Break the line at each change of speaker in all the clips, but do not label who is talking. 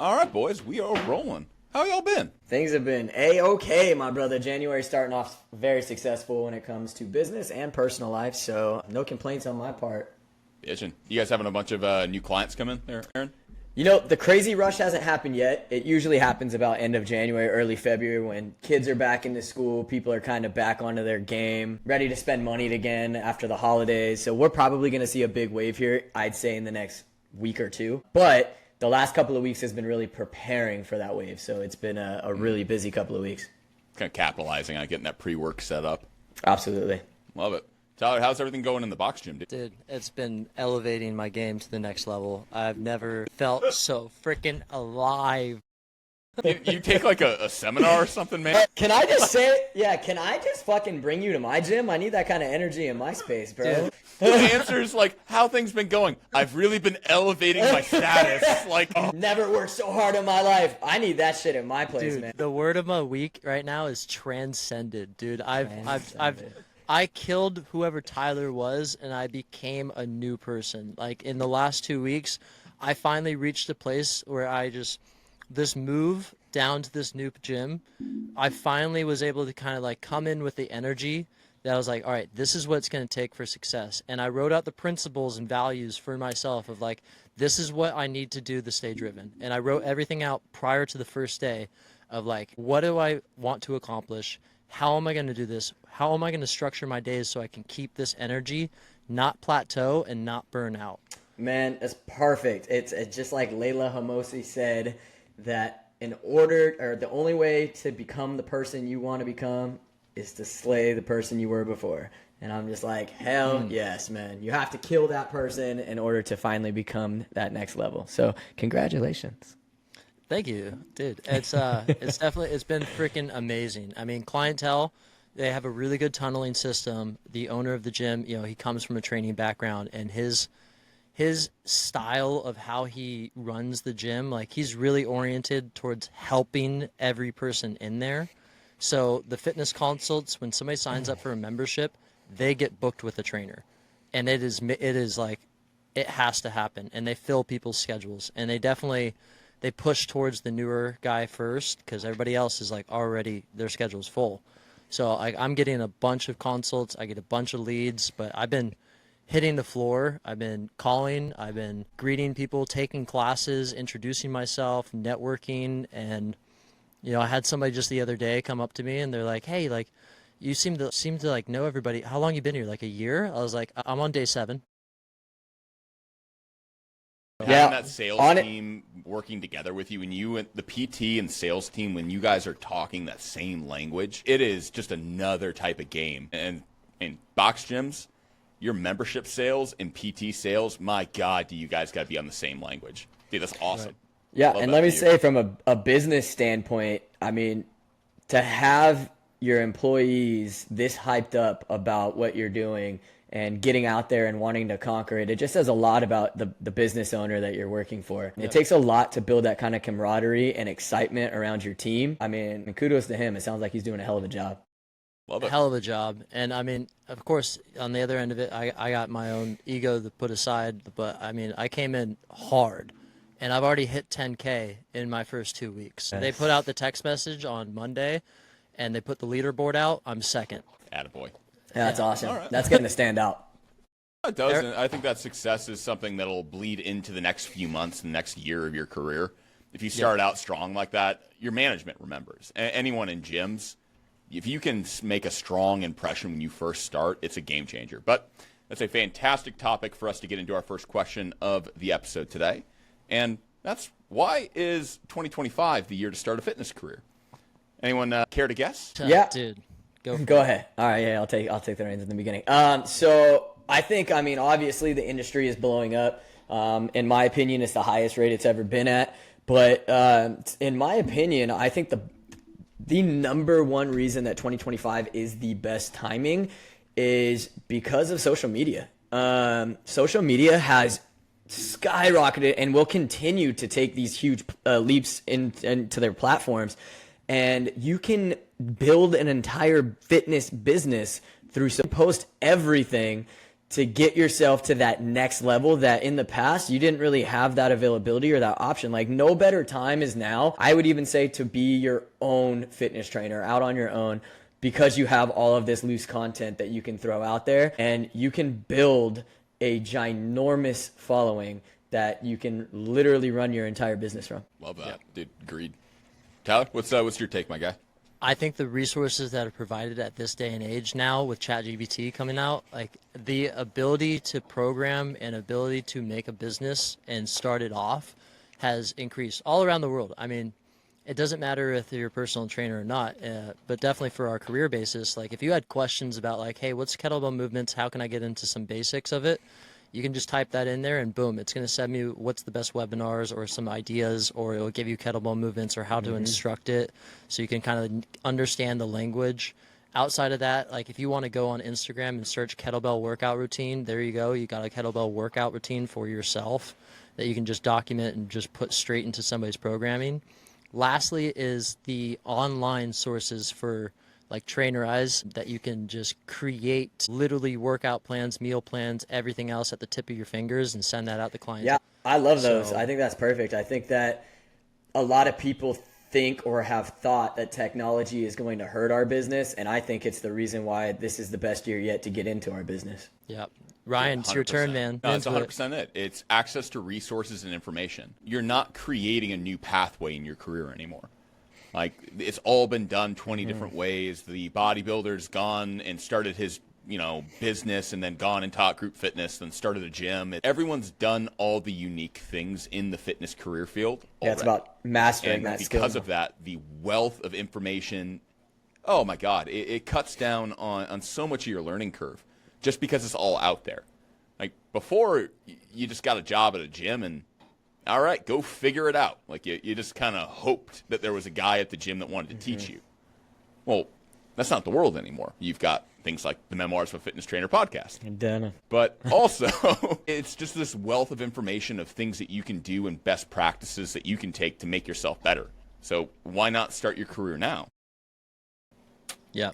All right, boys, we are rolling. How y'all been?
Things have been A-okay, my brother. January starting off very successful when it comes to business and personal life, so no complaints on my part.
Bitchin'. You guys having a bunch of new clients come in there, Aaron?
You know, the crazy rush hasn't happened yet. It usually happens about end of January, early February when kids are back into school, people are kind of back onto their game, ready to spend money again after the holidays. So we're probably going to see a big wave here, I'd say, in the next week or two. But the last couple of weeks has been really preparing for that wave. So it's been a really busy couple of weeks.
Kind of capitalizing on getting that pre-work set up.
Absolutely.
Love it. Tyler, how's everything going in the box gym, dude?
Dude, it's been elevating my game to the next level. I've never felt so freaking alive.
You take like a seminar or something, man?
Can I just say, can I just fucking bring you to my gym? I need that kind of energy in my space, bro.
Dude. The answer's like, how things been going? I've really been elevating my status. Like,
Never worked so hard in my life. I need that shit in my place,
Dude,
man.
the word of my week right now is transcended, dude. I killed whoever Tyler was, and I became a new person. Like, in the last 2 weeks, I finally reached a place where this move down to this new gym, I finally was able to kind of like come in with the energy that I was like, all right, this is what it's going to take for success. And I wrote out the principles and values for myself of like, this is what I need to do to stay driven. And I wrote everything out prior to the first day of like, what do I want to accomplish? How am I going to do this? How am I going to structure my days so I can keep this energy, not plateau and not burn out?
Man, it's perfect. It's just like Layla Hamosi said, that the only way to become the person you want to become is to slay the person you were before. And I'm just like, hell yes, man. You have to kill that person in order to finally become that next level. So congratulations.
Thank you, dude. It's been freaking amazing. I mean, clientele, they have a really good tunneling system. The owner of the gym, he comes from a training background, and his style of how he runs the gym, like he's really oriented towards helping every person in there. So the fitness consults, when somebody signs up for a membership, they get booked with a trainer, and it is like, it has to happen. And they fill people's schedules, and they push towards the newer guy first, because everybody else is like already, their schedule's full. So I'm getting a bunch of consults, I get a bunch of leads, but I've been hitting the floor. I've been calling, I've been greeting people, taking classes, introducing myself, networking. And I had somebody just the other day come up to me, and they're like, hey, like, you seem to like know everybody. How long you been here? Like a year? I was like, I'm on day 7.
Having that sales team working together with you, and you and the PT and sales team, when you guys are talking that same language, it is just another type of game. And in box gyms, your membership sales and PT sales, my God, do you guys got to be on the same language. Dude, that's awesome.
Right. Yeah, and let me say, from a business standpoint, I mean, to have your employees this hyped up about what you're doing and getting out there and wanting to conquer it, it just says a lot about the business owner that you're working for. Yeah. It takes a lot to build that kind of camaraderie and excitement around your team. I mean, kudos to him. It sounds like he's doing a hell of a job.
Love it.
Hell of a job. And I mean, of course, on the other end of it, I got my own ego to put aside, but I mean, I came in hard, and I've already hit 10K in my first 2 weeks. Nice. They put out the text message on Monday, and they put the leaderboard out. I'm second.
Attaboy.
Yeah, that's awesome.
Right.
That's getting to stand out.
It does. I think that success is something that'll bleed into the next few months, the next year of your career. If you start out strong like that, your management remembers. Anyone in gyms, if you can make a strong impression when you first start, it's a game changer. But that's a fantastic topic for us to get into our first question of the episode today. And that's, why is 2025 the year to start a fitness career? Anyone care to guess?
Yeah.
Dude,
go ahead. All right, yeah, I'll take the reins in the beginning. So I think, I mean, obviously the industry is blowing up. In my opinion, it's the highest rate it's ever been at. But in my opinion, I think the number one reason that 2025 is the best timing is because of social media. Social media has skyrocketed and will continue to take these huge leaps into their platforms. And you can build an entire fitness business through post everything to get yourself to that next level that in the past you didn't really have that availability or that option. Like, no better time is now, I would even say, to be your own fitness trainer out on your own, because you have all of this loose content that you can throw out there, and you can build a ginormous following that you can literally run your entire business from.
Love that. Dude, agreed. Tyler, what's your take, my guy?
I think the resources that are provided at this day and age now with ChatGPT coming out, like the ability to program and ability to make a business and start it off has increased all around the world. I mean, it doesn't matter if you're a personal trainer or not, but definitely for our career basis, like if you had questions about like, hey, what's kettlebell movements? How can I get into some basics of it? You can just type that in there and boom, it's going to send me what's the best webinars or some ideas, or it'll give you kettlebell movements or how to instruct it, so you can kind of understand the language. Outside of that, like if you want to go on Instagram and search kettlebell workout routine, there you go. You got a kettlebell workout routine for yourself that you can just document and just put straight into somebody's programming. Lastly is the online sources for like Trainerize, that you can just create literally workout plans, meal plans, everything else at the tip of your fingers and send that out to clients.
Yeah, I love those. I think that's perfect. I think that a lot of people think or have thought that technology is going to hurt our business, and I think it's the reason why this is the best year yet to get into our business.
Yeah. Ryan, it's your turn, man.
No, it's 100% it. It's access to resources and information. You're not creating a new pathway in your career anymore. Like, it's all been done 20 different ways. The bodybuilder's gone and started his, business, and then gone and taught group fitness, then started a gym. Everyone's done all the unique things in the fitness career field already.
Yeah, it's about mastering that skill.
Because of that, the wealth of information, oh my God, it cuts down on so much of your learning curve just because it's all out there. Like, before, you just got a job at a gym and, all right, go figure it out. Like, you just kind of hoped that there was a guy at the gym that wanted to teach you. Well, that's not the world anymore. You've got things like the Memoirs of a Fitness Trainer podcast. But also, it's just this wealth of information of things that you can do and best practices that you can take to make yourself better. So why not start your career now?
Yeah.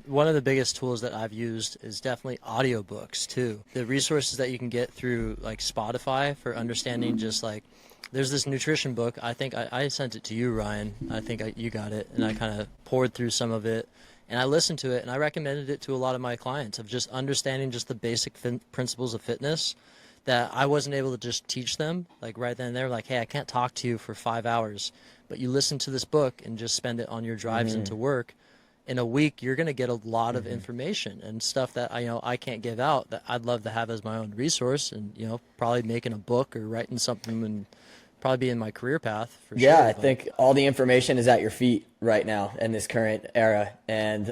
One of the biggest tools that I've used is definitely audiobooks too. The resources that you can get through like Spotify for understanding, just like there's this nutrition book. I think I sent it to you, Ryan. I think you got it, and I kind of poured through some of it, and I listened to it, and I recommended it to a lot of my clients of just understanding just the basic principles of fitness that I wasn't able to just teach them like right then and there. Like, hey, I can't talk to you for 5 hours, but you listen to this book and just spend it on your drives into work. In a week, you're going to get a lot of information and stuff that I can't give out that I'd love to have as my own resource, and probably making a book or writing something and probably be in my career path for sure.
Yeah, I think all the information is at your feet right now in this current era, and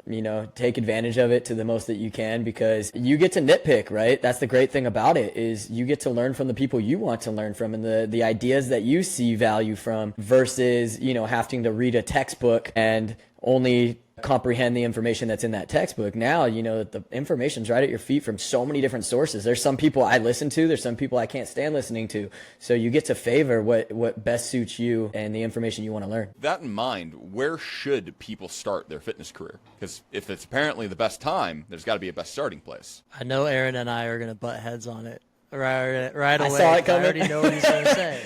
take advantage of it to the most that you can, because you get to nitpick, right? That's the great thing about it, is you get to learn from the people you want to learn from and the ideas that you see value from, versus having to read a textbook and only comprehend the information that's in that textbook. Now, the information's right at your feet from so many different sources. There's some people I listen to, there's some people I can't stand listening to. So you get to favor what best suits you and the information you want to learn.
That in mind, where should people start their fitness career? Because if it's apparently the best time, there's got to be a best starting place.
I know Aaron and I are going to butt heads on it right away.
I saw it coming.
I already know what he's going to say.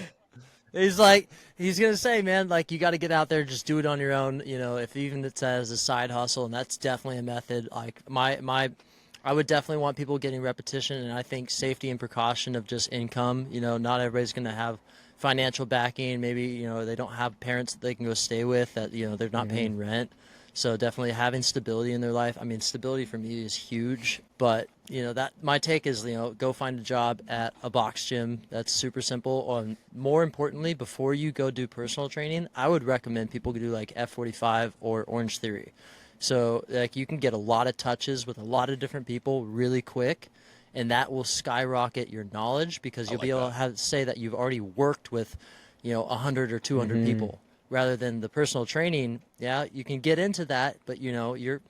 He's going to say, man, like, you got to get out there, just do it on your own. If even it's as a side hustle, and that's definitely a method. Like I would definitely want people getting repetition, and I think safety and precaution of just income. Not everybody's going to have financial backing. Maybe, they don't have parents that they can go stay with, that, they're not paying rent. So definitely having stability in their life. I mean, stability for me is huge, but that my take is, go find a job at a box gym. That's super simple. And more importantly, before you go do personal training, I would recommend people do like F45 or Orange Theory. So like you can get a lot of touches with a lot of different people really quick, and that will skyrocket your knowledge, because you'll be able to say that you've already worked with, 100 or 200 people. Rather than the personal training, yeah, you can get into that, but you're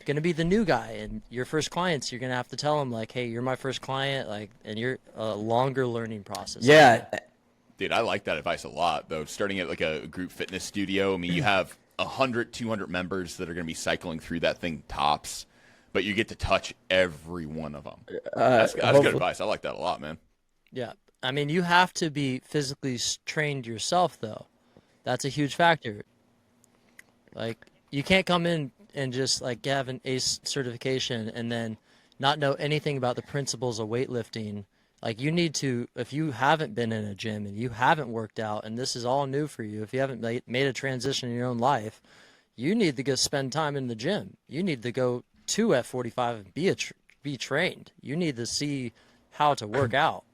going to be the new guy, and your first clients, you're going to have to tell them like, hey, you're my first client, like, and you're a longer learning process.
Yeah.
Dude, I like that advice a lot, though. Starting at like a group fitness studio, I mean, you have 100, 200 members that are going to be cycling through that thing tops. but you get to touch every one of them. That's good advice. I like that a lot, man.
Yeah. I mean, you have to be physically trained yourself, though. That's a huge factor. Like, you can't come in and just, like, have an ACE certification and then not know anything about the principles of weightlifting. Like, you need to, if you haven't been in a gym and you haven't worked out and this is all new for you, if you haven't made a transition in your own life, you need to go spend time in the gym. You need to go to F45 and be trained. You need to see how to work out.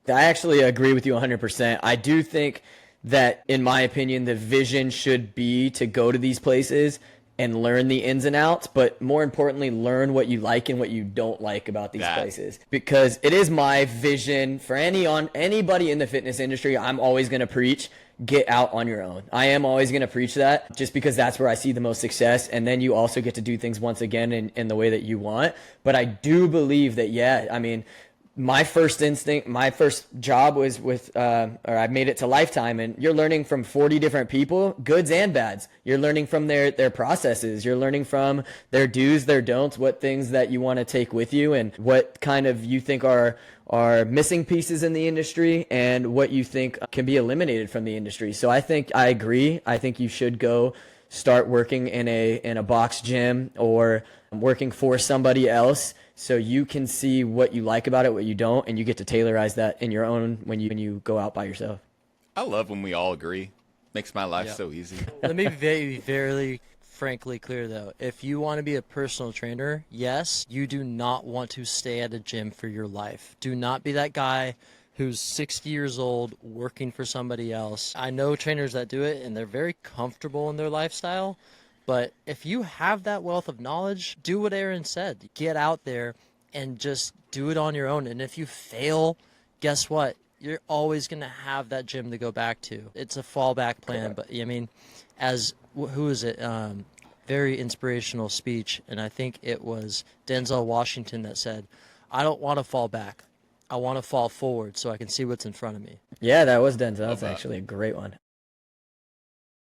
I actually agree with you 100%. I do think that, in my opinion, the vision should be to go to these places and learn the ins and outs, but more importantly, learn what you like and what you don't like about these places. Because it is my vision for anybody in the fitness industry. I'm always going to preach, get out on your own. I am always going to preach that, just because that's where I see the most success. And then you also get to do things once again in the way that you want. But I do believe that, I mean, my first job was with, or I made it to Lifetime, and you're learning from 40 different people, goods and bads. You're learning from their processes. You're learning from their do's, their don'ts, what things that you want to take with you, and what kind of you think are missing pieces in the industry, and what you think can be eliminated from the industry. So I agree. I think you should go start working in a box gym or working for somebody else, so you can see what you like about it, what you don't, and you get to tailorize that in your own when you go out by yourself.
I love when we all agree. Makes my life so easy.
Let me be very frankly clear, though. If you want to be a personal trainer, yes, you do not want to stay at a gym for your life. Do not be that guy who's 60 years old working for somebody else. I know trainers that do it, and they're very comfortable in their lifestyle. But if you have that wealth of knowledge, do what Aaron said. Get out there and just do it on your own. And if you fail, guess what? You're always going to have that gym to go back to. It's a fallback plan. But, I mean, who is it? Very inspirational speech. And I think it was Denzel Washington that said, I don't want to fall back. I want to fall forward so I can see what's in front of me.
Yeah, that was Denzel. That's actually a great one.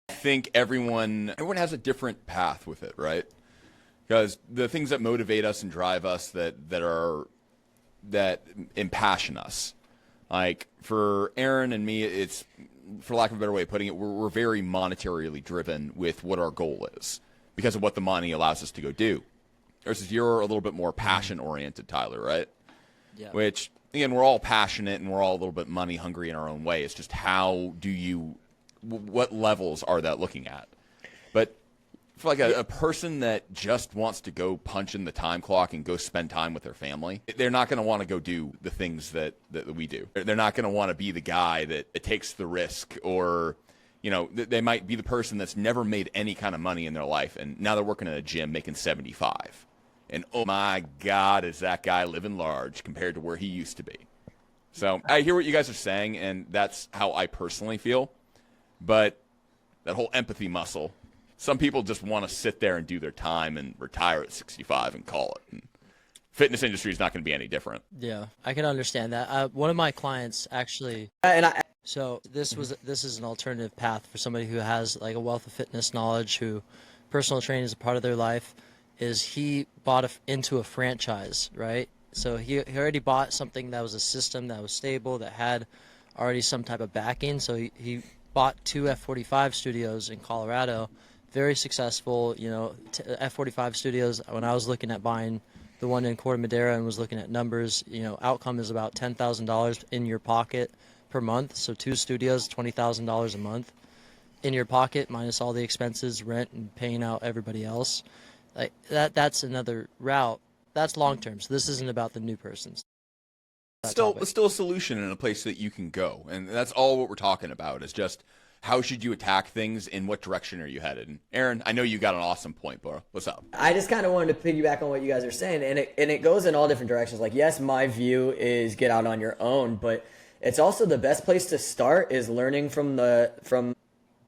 I think everyone has a different path with it, right? Because the things that motivate us and drive us that impassion us, like for Aaron and me, it's, for lack of a better way of putting it, we're very monetarily driven with what our goal is because of what the money allows us to go do. Versus you're a little bit more passion oriented, Tyler, right?
Yeah.
Which, again, we're all passionate and we're all a little bit money hungry in our own way. It's just what levels are that looking at? But for like a person that just wants to go punch in the time clock and go spend time with their family, they're not going to want to go do the things that we do. They're not going to want to be the guy that takes the risk, or, they might be the person that's never made any kind of money in their life, and now they're working at a gym making 75. And oh my God, is that guy living large compared to where he used to be? So I hear what you guys are saying, and that's how I personally feel. But that whole empathy muscle, some people just want to sit there and do their time and retire at 65 and call it. And fitness industry is not going to be any different.
Yeah, I can understand that. One of my clients actually, so this is an alternative path for somebody who has like a wealth of fitness knowledge, who personal training is a part of their life, is he bought into a franchise, right? So he already bought something that was a system that was stable, that had already some type of backing. So he bought 2 F45 studios in Colorado, very successful. F45 studios, when I was looking at buying the one in Corte Madera and was looking at numbers, outcome is about $10,000 in your pocket per month. So 2 studios, $20,000 a month in your pocket, minus all the expenses, rent, and paying out everybody else. Like that's another route. That's long term. So this isn't about the new persons.
It's still a solution and a place that you can go, and that's all what we're talking about. Is just how should you attack things, in what direction are you headed? And Aaron, I know you got an awesome point, bro. What's up?
I just kind of wanted to piggyback on what you guys are saying, and it goes in all different directions. Like, yes, my view is get out on your own, but it's also the best place to start is learning from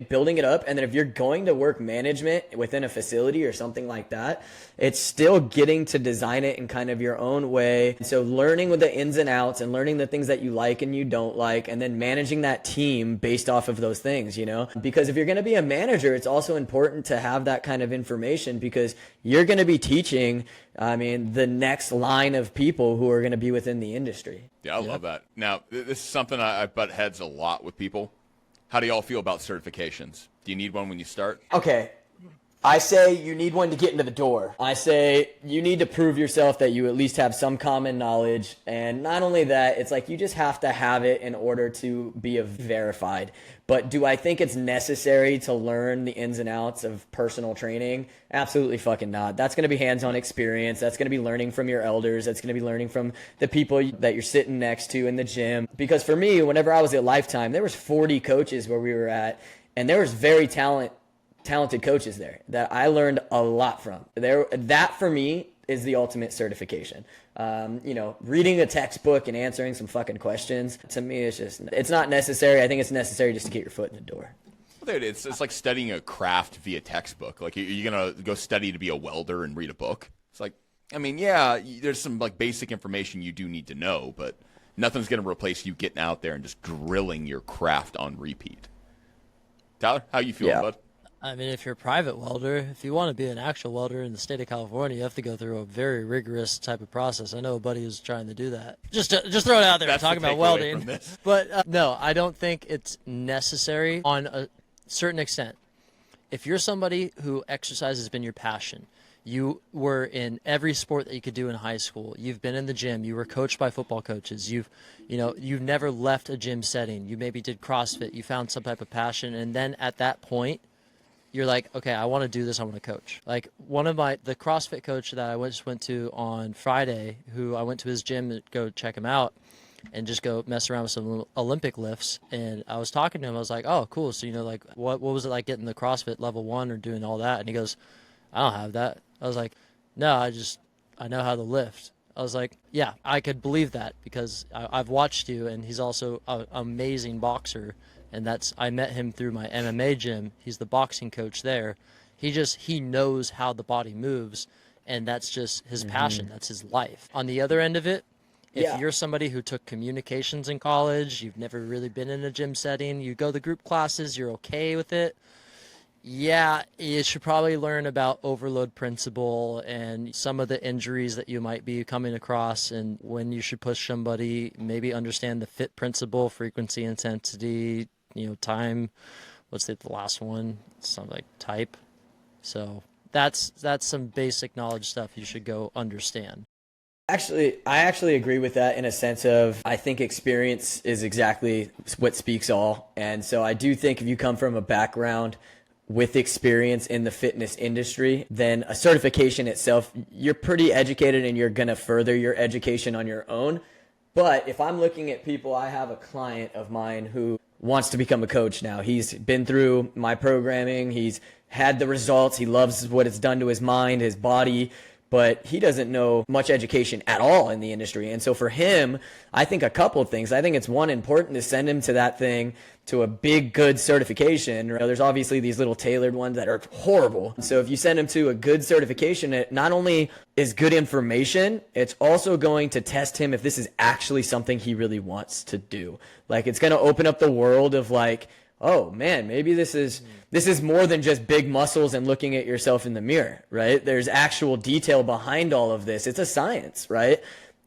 building it up. And then if you're going to work management within a facility or something like that, it's still getting to design it in kind of your own way. So learning with the ins and outs and learning the things that you like and you don't like, and then managing that team based off of those things, you know, because if you're going to be a manager, it's also important to have that kind of information, because you're going to be teaching, the next line of people who are going to be within the industry.
Yeah, I love that. Now, this is something I butt heads a lot with people. How do y'all feel about certifications? Do you need one when you start?
Okay. I say you need one to get into the door. I say you need to prove yourself that you at least have some common knowledge. And not only that, it's like you just have to have it in order to be verified. But do I think it's necessary to learn the ins and outs of personal training? Absolutely fucking not. That's going to be hands-on experience. That's going to be learning from your elders. That's going to be learning from the people that you're sitting next to in the gym. Because for me, whenever I was at Lifetime, there was 40 coaches where we were at, and there was very talented coaches there that I learned a lot from. That for me is the ultimate certification. Reading a textbook and answering some fucking questions, to me, it's not necessary. I think it's necessary just to get your foot in the door.
Well, dude, it's like studying a craft via textbook. Like, you're going to go study to be a welder and read a book. It's like, there's some like basic information you do need to know, but nothing's going to replace you getting out there and just drilling your craft on repeat. Tyler, how you feeling, bud?
If you're a private welder, if you want to be an actual welder in the state of California, you have to go through a very rigorous type of process. I know a buddy who's trying to do that. Just throw it out there.
That's
talking
the
about
takeaway
welding. But no, I don't think it's necessary on a certain extent. If you're somebody who exercise has been your passion, you were in every sport that you could do in high school. You've been in the gym. You were coached by football coaches. You've never left a gym setting. You maybe did CrossFit. You found some type of passion, and then at that point, you're like, okay, I want to do this. I want to coach. Like the CrossFit coach that I just went to on Friday, who I went to his gym to go check him out and just go mess around with some Olympic lifts. And I was talking to him. I was like, oh, cool. So, what was it like getting the CrossFit level 1 or doing all that? And he goes, I don't have that. I was like, no, I know how to lift. I was like, yeah, I could believe that because I've watched you, and he's also an amazing boxer. And I met him through my MMA gym. He's the boxing coach there. He knows how the body moves, and that's just his passion. That's his life. On the other end of it, if you're somebody who took communications in college, you've never really been in a gym setting, you go to group classes, you're okay with it, yeah, you should probably learn about overload principle and some of the injuries that you might be coming across and when you should push somebody, maybe understand the fit principle, frequency, intensity, time. What's the last one? Something like type. So that's some basic knowledge stuff you should go understand.
Actually, I actually agree with that in a sense of I think experience is exactly what speaks all. And so I do think if you come from a background with experience in the fitness industry, then a certification itself, you're pretty educated and you're going to further your education on your own. But if I'm looking at people, I have a client of mine who wants to become a coach now. He's been through my programming. He's had the results. He loves what it's done to his mind, his body, but he doesn't know much education at all in the industry. And so for him, I think a couple of things. I think it's one, important to send him to that thing, to a big, good certification. There's obviously these little tailored ones that are horrible. So if you send him to a good certification, it not only is good information, it's also going to test him if this is actually something he really wants to do. Like, it's going to open up the world of like, oh man, maybe this is more than just big muscles and looking at yourself in the mirror, right? There's actual detail behind all of this. It's a science, right?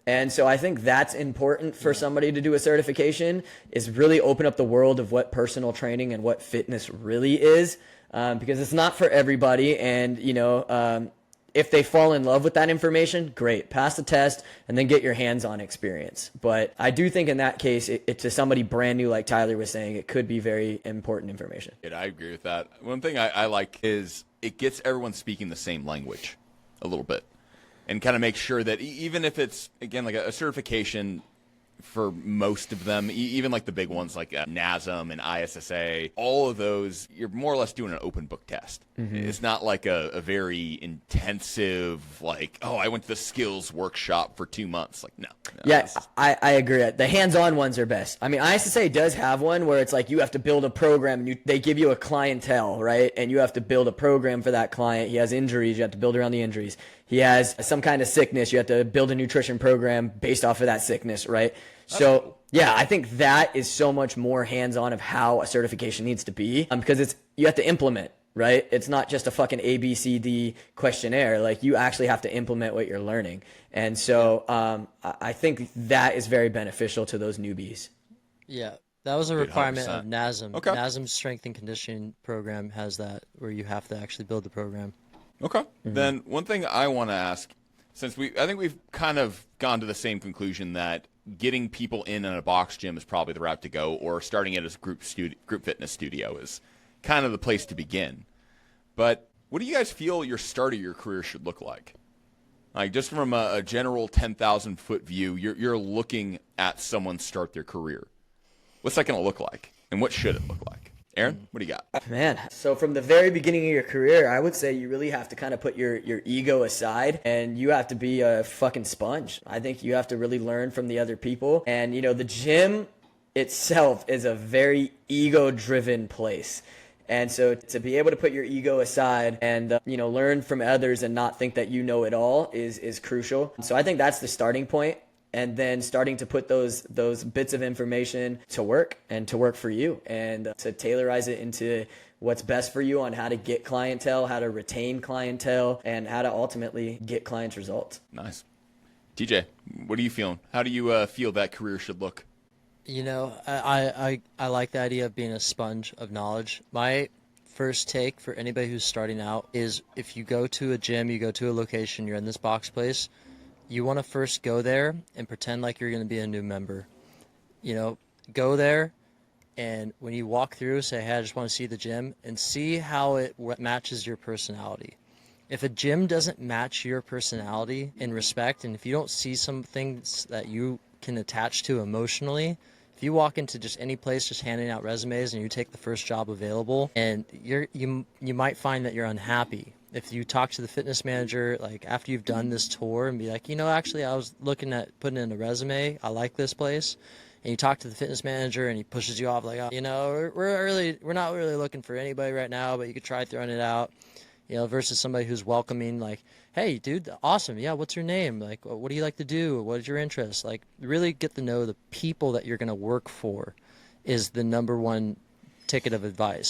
And so I think that's important for somebody to do a certification, is really open up the world of what personal training and what fitness really is, because it's not for everybody. And, if they fall in love with that information, great, pass the test and then get your hands-on experience. But I do think in that case, it to somebody brand new, like Tyler was saying, it could be very important information.
Yeah, I agree with that. One thing I like is it gets everyone speaking the same language a little bit, and kind of make sure that even if it's, again, like a certification, for most of them, even like the big ones like NASM and ISSA, all of those, you're more or less doing an open book test. It's not like a very intensive, like, oh, I went to the skills workshop for 2 months. Like, no.
Yeah, I agree. The hands-on ones are best. I mean, ISSA does have one where it's like you have to build a program. And they give you a clientele, right? And you have to build a program for that client. He has injuries. You have to build around the injuries. He has some kind of sickness. You have to build a nutrition program based off of that sickness, right? So, yeah, I think that is so much more hands-on of how a certification needs to be, because you have to implement, right? It's not just a fucking ABCD questionnaire. Like, you actually have to implement what you're learning. And so I think that is very beneficial to those newbies.
Yeah, that was a requirement
100%.
of NASM.
Okay.
NASM's strength and conditioning program has that, where you have to actually build the program.
Okay. Then one thing I want to ask, since I think we've kind of gone to the same conclusion that getting people in a box gym is probably the route to go, or starting it as a group fitness studio is kind of the place to begin. But what do you guys feel your start of your career should look like? Like, just from a general 10,000 foot view, you're looking at someone start their career. What's that going to look like, and what should it look like? Aaron, what do you got?
Man, so from the very beginning of your career, I would say you really have to kind of put your ego aside, and you have to be a fucking sponge. I think you have to really learn from the other people. And, the gym itself is a very ego-driven place. And so to be able to put your ego aside and, learn from others and not think that you know it all is crucial. So I think that's the starting point. And then starting to put those bits of information to work, and to work for you, and to tailorize it into what's best for you on how to get clientele, how to retain clientele, and how to ultimately get clients results.
Nice. TJ, what are you feeling? How do you feel that career should look?
I like the idea of being a sponge of knowledge. My first take for anybody who's starting out is, if you go to a gym, you go to a location, you're in this box place, you want to first go there and pretend like you're going to be a new member. Go there, and when you walk through, say, hey, I just want to see the gym, and see how it matches your personality. If a gym doesn't match your personality in respect, and if you don't see some things that you can attach to emotionally, if you walk into just any place just handing out resumes and you take the first job available, and you might find that you're unhappy. If you talk to the fitness manager, like, after you've done this tour, and be like, actually, I was looking at putting in a resume, I like this place, and you talk to the fitness manager and he pushes you off like, we're not really looking for anybody right now, but you could try throwing it out, versus somebody who's welcoming, like, hey, dude, awesome, yeah, what's your name? Like, what do you like to do? What is your interest? Like, really get to know the people that you're going to work for is the number one ticket of advice.